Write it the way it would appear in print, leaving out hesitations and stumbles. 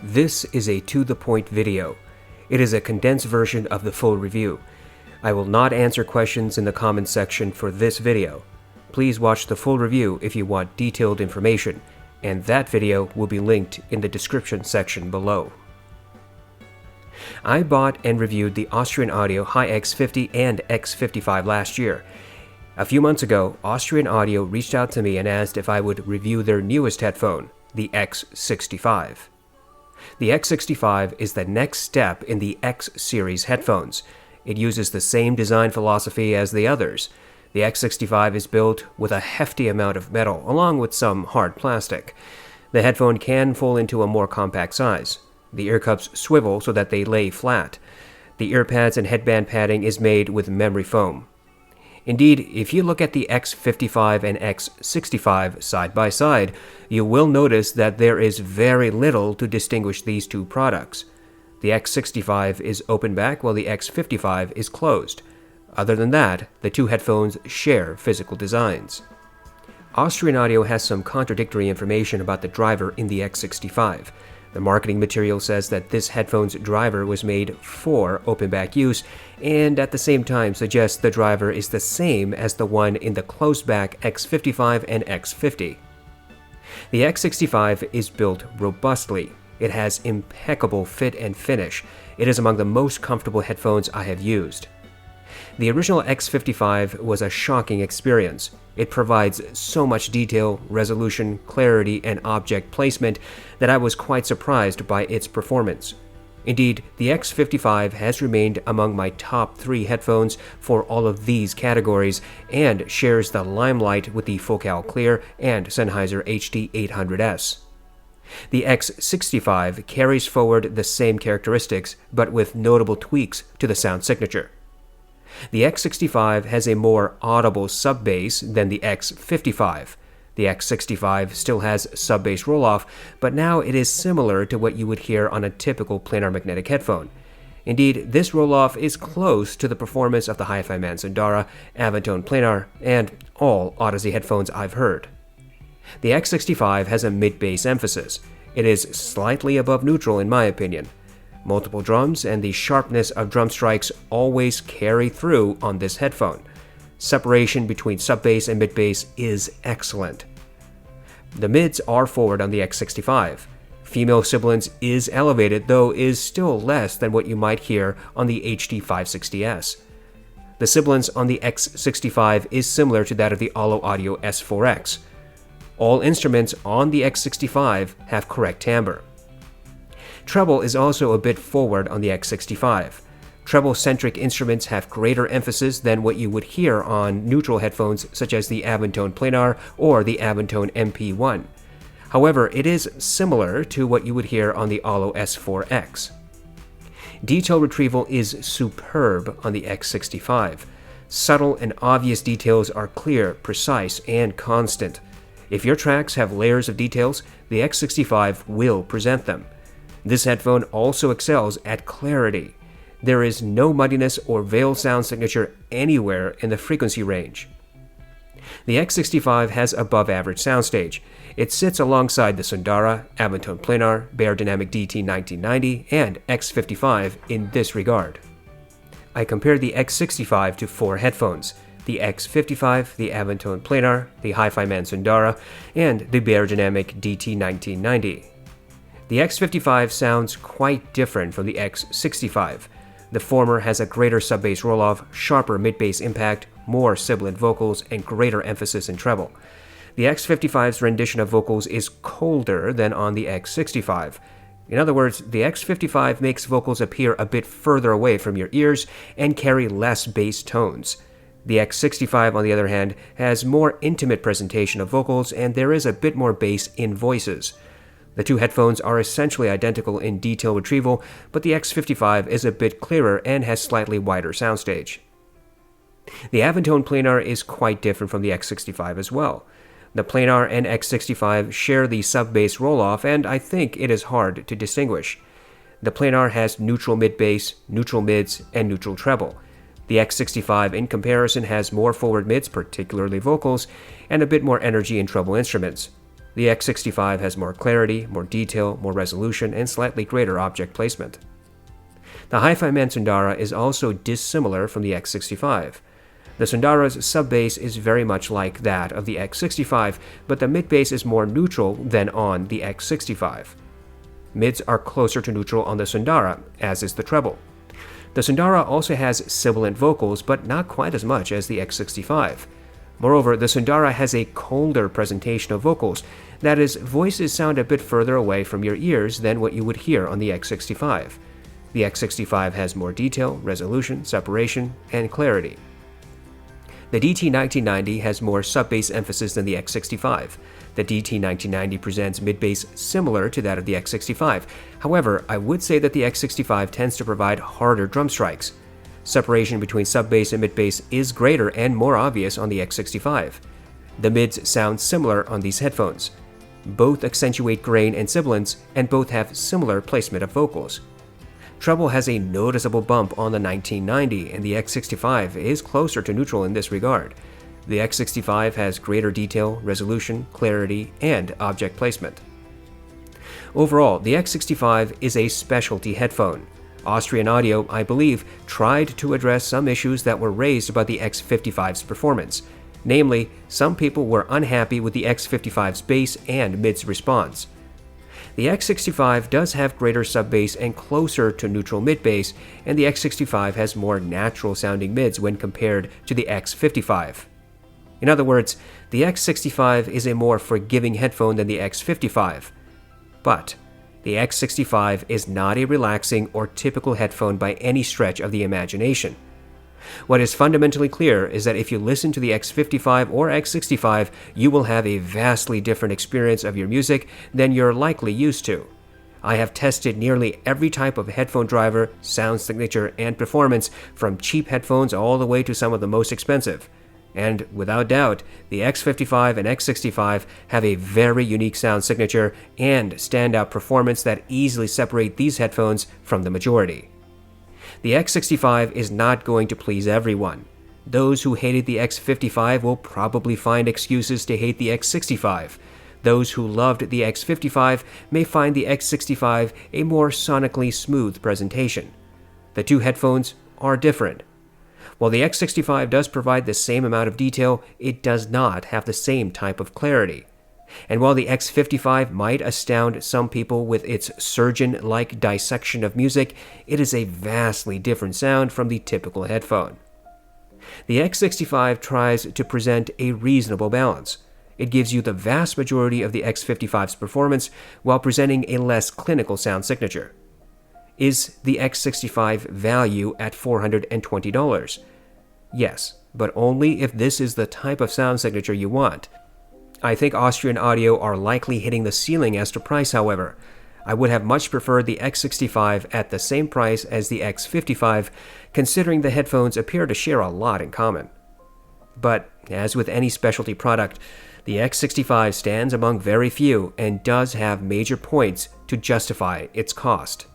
This is a to-the-point video. It is a condensed version of the full review. I will not answer questions in the comments section for this video. Please watch the full review if you want detailed information, and that video will be linked in the description section below. I bought and reviewed the Austrian Audio Hi-x50 and X55 last year. A few months ago, Austrian Audio reached out to me and asked if I would review their newest headphone, the X65. The X65 is the next step in the X series headphones. It uses the same design philosophy as the others. The X65 is built with a hefty amount of metal, along with some hard plastic. The headphone can fall into a more compact size. The ear cups swivel so that they lay flat. The ear pads and headband padding is made with memory foam. Indeed, if you look at the X55 and X65 side by side, you will notice that there is very little to distinguish these two products. The X65 is open back while the X55 is closed. Other than that, the two headphones share physical designs. Austrian Audio has some contradictory information about the driver in the X65. The marketing material says that this headphone's driver was made for open-back use, and at the same time suggests the driver is the same as the one in the closed-back X55 and X50. The X65 is built robustly. It has impeccable fit and finish. It is among the most comfortable headphones I have used. The original X55 was a shocking experience. It provides so much detail, resolution, clarity, and object placement that I was quite surprised by its performance. Indeed, the X55 has remained among my top 3 headphones for all of these categories and shares the limelight with the Focal Clear and Sennheiser HD800S. The X65 carries forward the same characteristics, but with notable tweaks to the sound signature. The X65 has a more audible sub-bass than the X55. The X65 still has sub-bass roll-off, but now it is similar to what you would hear on a typical planar magnetic headphone. Indeed, this roll-off is close to the performance of the Hifi Sundara, Avantone Planar, and all audeze headphones I've heard. The X65 has a mid-bass emphasis. It is slightly above neutral in my opinion. Multiple drums and the sharpness of drum strikes always carry through on this headphone. Separation between sub-bass and mid-bass is excellent. The mids are forward on the X65. Female sibilance is elevated, though is still less than what you might hear on the HD560S. The sibilance on the X65 is similar to that of the Allo Audio S4X. All instruments on the X65 have correct timbre. Treble is also a bit forward on the X65. Treble-centric instruments have greater emphasis than what you would hear on neutral headphones such as the Avantone Planar or the Avantone MP1. However, it is similar to what you would hear on the Allo S4X. Detail retrieval is superb on the X65. Subtle and obvious details are clear, precise, and constant. If your tracks have layers of details, the X65 will present them. This headphone also excels at clarity. There is no muddiness or veiled sound signature anywhere in the frequency range. The X65 has above-average soundstage. It sits alongside the Sundara, Avantone Planar, Beyerdynamic DT1990, and X55 in this regard. I compared the X65 to 4 headphones: the X55, the Avantone Planar, the Hifi Sundara, and the Beyerdynamic DT1990. The X55 sounds quite different from the X65. The former has a greater sub-bass roll-off, sharper mid-bass impact, more sibilant vocals, and greater emphasis in treble. The X55's rendition of vocals is colder than on the X65. In other words, the X55 makes vocals appear a bit further away from your ears and carry less bass tones. The X65, on the other hand, has more intimate presentation of vocals, and there is a bit more bass in voices. The two headphones are essentially identical in detail retrieval, but the X55 is a bit clearer and has slightly wider soundstage. The Avantone Planar is quite different from the X65 as well. The Planar and X65 share the sub-bass roll-off, and I think it is hard to distinguish. The Planar has neutral mid-bass, neutral mids, and neutral treble. The X65 in comparison has more forward mids, particularly vocals, and a bit more energy in treble instruments. The X65 has more clarity, more detail, more resolution, and slightly greater object placement. The hi-fi Man Sundara is also dissimilar from the X65. The Sundara's sub-bass is very much like that of the X65, but the mid-bass is more neutral than on the X65. Mids are closer to neutral on the Sundara, as is the treble. The Sundara also has sibilant vocals, but not quite as much as the X65. Moreover, the Sundara has a colder presentation of vocals, that is, voices sound a bit further away from your ears than what you would hear on the X65. The X65 has more detail, resolution, separation, and clarity. The DT1990 has more sub-bass emphasis than the X65. The DT1990 presents mid-bass similar to that of the X65. However, I would say that the X65 tends to provide harder drum strikes. Separation between sub-bass and mid-bass is greater and more obvious on the X65. The mids sound similar on these headphones. Both accentuate grain and sibilance, and both have similar placement of vocals. Treble has a noticeable bump on the 1990, and the X65 is closer to neutral in this regard. The X65 has greater detail, resolution, clarity, and object placement. Overall, the X65 is a specialty headphone. Austrian Audio, I believe, tried to address some issues that were raised about the X55's performance. Namely, some people were unhappy with the X55's bass and mids response. The X65 does have greater sub-bass and closer to neutral mid-bass, and the X65 has more natural-sounding mids when compared to the X55. In other words, the X65 is a more forgiving headphone than the X55. But the X65 is not a relaxing or typical headphone by any stretch of the imagination. What is fundamentally clear is that if you listen to the X55 or X65, you will have a vastly different experience of your music than you're likely used to. I have tested nearly every type of headphone driver, sound signature, and performance, from cheap headphones all the way to some of the most expensive. And without doubt, the X55 and X65 have a very unique sound signature and standout performance that easily separate these headphones from the majority. The X65 is not going to please everyone. Those who hated the X55 will probably find excuses to hate the X65. Those who loved the X55 may find the X65 a more sonically smooth presentation. The two headphones are different. While the X65 does provide the same amount of detail, it does not have the same type of clarity. And while the X55 might astound some people with its surgeon-like dissection of music, it is a vastly different sound from the typical headphone. The X65 tries to present a reasonable balance. It gives you the vast majority of the X55's performance while presenting a less clinical sound signature. Is the X65 value at $420? Yes, but only if this is the type of sound signature you want. I think Austrian Audio are likely hitting the ceiling as to price, however. I would have much preferred the X65 at the same price as the X55, considering the headphones appear to share a lot in common. But, as with any specialty product, the X65 stands among very few and does have major points to justify its cost.